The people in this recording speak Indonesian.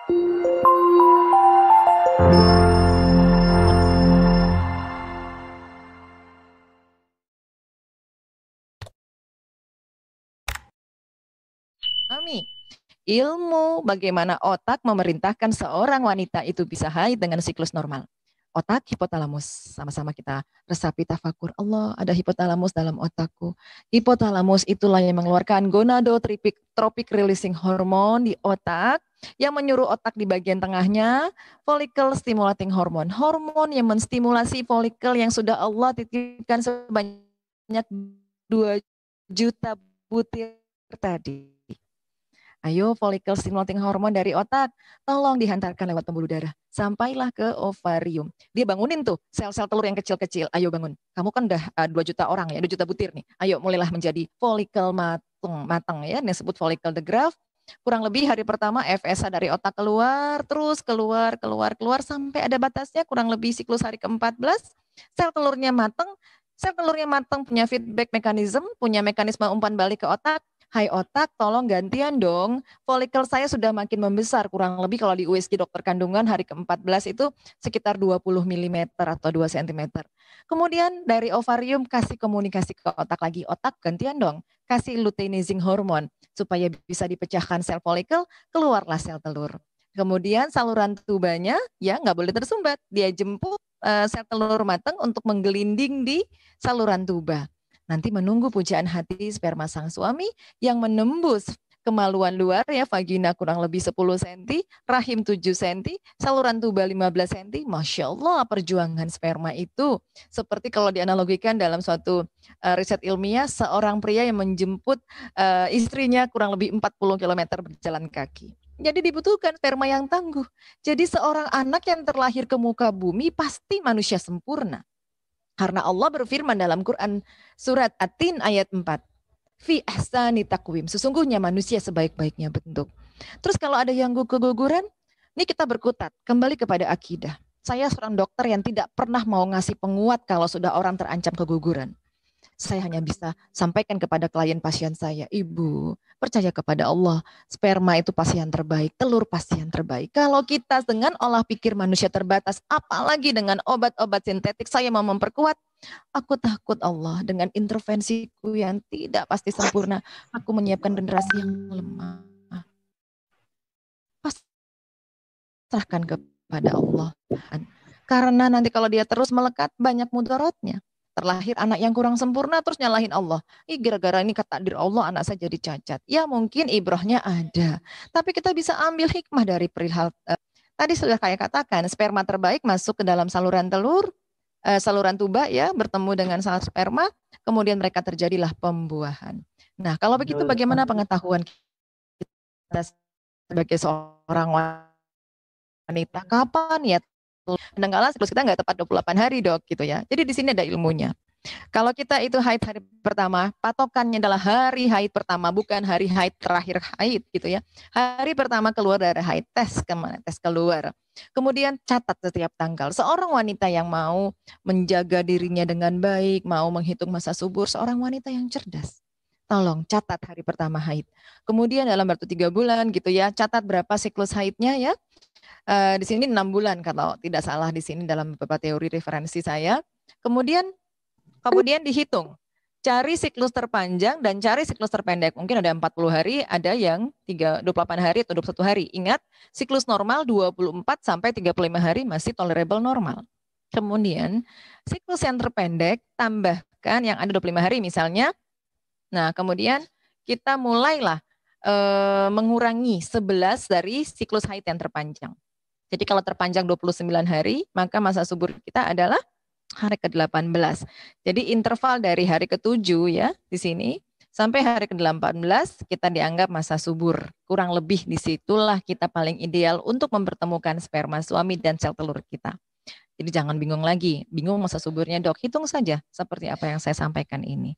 Ami, ilmu bagaimana otak memerintahkan seorang wanita itu bisa haid dengan siklus normal. Otak, hipotalamus. Sama-sama kita resapi tafakur. Allah, ada hipotalamus dalam otakku. Hipotalamus itulah yang mengeluarkan gonadotropic releasing hormone di otak yang menyuruh otak di bagian tengahnya follicle stimulating hormone. Hormon yang menstimulasi follicle yang sudah Allah titipkan sebanyak 2 juta butir tadi. Ayo follicle stimulating hormone dari otak, tolong dihantarkan lewat pembuluh darah. Sampailah ke ovarium. Dia bangunin tuh sel-sel telur yang kecil-kecil. Ayo bangun. Kamu kan udah 2 juta orang ya, 2 juta butir nih. Ayo mulailah menjadi follicle matang ya, yang disebut follicle the graft. Kurang lebih hari pertama FSH dari otak keluar, terus keluar sampai ada batasnya kurang lebih siklus hari ke-14. Sel telurnya matang punya feedback mechanism, punya mekanisme umpan balik ke otak. Hai otak, tolong gantian dong. Folikel saya sudah makin membesar, kurang lebih kalau di USG dokter kandungan hari ke-14 itu sekitar 20 mm atau 2 cm. Kemudian dari ovarium kasih komunikasi ke otak lagi. Otak gantian dong, kasih luteinizing hormon supaya bisa dipecahkan sel folikel, keluarlah sel telur. Kemudian saluran tubanya ya nggak boleh tersumbat. Dia jemput sel telur matang untuk menggelinding di saluran tuba. Nanti menunggu pujaan hati sperma sang suami yang menembus kemaluan luar ya, vagina kurang lebih 10 cm, rahim 7 cm, saluran tuba 15 cm. Masya Allah perjuangan sperma itu. Seperti kalau dianalogikan dalam suatu riset ilmiah, seorang pria yang menjemput istrinya kurang lebih 40 km berjalan kaki. Jadi dibutuhkan sperma yang tangguh. Jadi seorang anak yang terlahir ke muka bumi pasti manusia sempurna. Karena Allah berfirman dalam Quran surat At-Tin ayat 4. Fi ahsani taqwim. Sesungguhnya manusia sebaik-baiknya bentuk. Terus kalau ada yang keguguran, ini kita berkutat. Kembali kepada akidah. Saya seorang dokter yang tidak pernah mau ngasih penguat kalau sudah orang terancam keguguran. Saya hanya bisa sampaikan kepada klien pasien saya, Ibu, percaya kepada Allah, sperma itu pasti yang terbaik, telur pasti yang terbaik. Kalau kita dengan olah pikir manusia terbatas, apalagi dengan obat-obat sintetik, saya mau memperkuat, aku takut Allah dengan intervensiku yang tidak pasti sempurna, aku menyiapkan generasi yang lemah. Pasrahkan kepada Allah. Karena nanti kalau dia terus melekat, banyak mudaratnya. Terlahir anak yang kurang sempurna terus nyalahin Allah. Gara-gara ini kata takdir Allah anak saya jadi cacat. Ya mungkin ibrahnya ada. Tapi kita bisa ambil hikmah dari perihal tadi sudah kayak katakan sperma terbaik masuk ke dalam saluran telur, saluran tuba ya bertemu dengan sel sperma, kemudian mereka terjadilah pembuahan. Nah, kalau begitu bagaimana pengetahuan kita sebagai seorang wanita kapan ya? Kadang-kadang siklus kita nggak tepat 28 hari dok gitu ya. Jadi di sini ada ilmunya. Kalau kita itu haid hari pertama, patokannya adalah hari haid pertama, bukan hari haid terakhir haid gitu ya. Hari pertama keluar dari haid, tes kemana? Tes keluar. Kemudian catat setiap tanggal. Seorang wanita yang mau menjaga dirinya dengan baik, mau menghitung masa subur, seorang wanita yang cerdas. Tolong catat hari pertama haid. Kemudian dalam waktu 3 bulan gitu ya, catat berapa siklus haidnya ya. Di sini 6 bulan kalau tidak salah di sini dalam beberapa teori referensi saya. Kemudian dihitung. Cari siklus terpanjang dan cari siklus terpendek. Mungkin ada 40 hari, ada yang 28 hari atau 21 hari. Ingat, siklus normal 24 sampai 35 hari masih tolerable normal. Kemudian, siklus yang terpendek tambahkan yang ada 25 hari misalnya. Nah, kemudian kita mulailah mengurangi 11 dari siklus haid yang terpanjang. Jadi kalau terpanjang 29 hari, maka masa subur kita adalah hari ke-18. Jadi interval dari hari ke-7 ya di sini sampai hari ke-18 kita dianggap masa subur. Kurang lebih disitulah kita paling ideal untuk mempertemukan sperma suami dan sel telur kita. Jadi jangan bingung lagi. Bingung masa suburnya dok, hitung saja seperti apa yang saya sampaikan ini.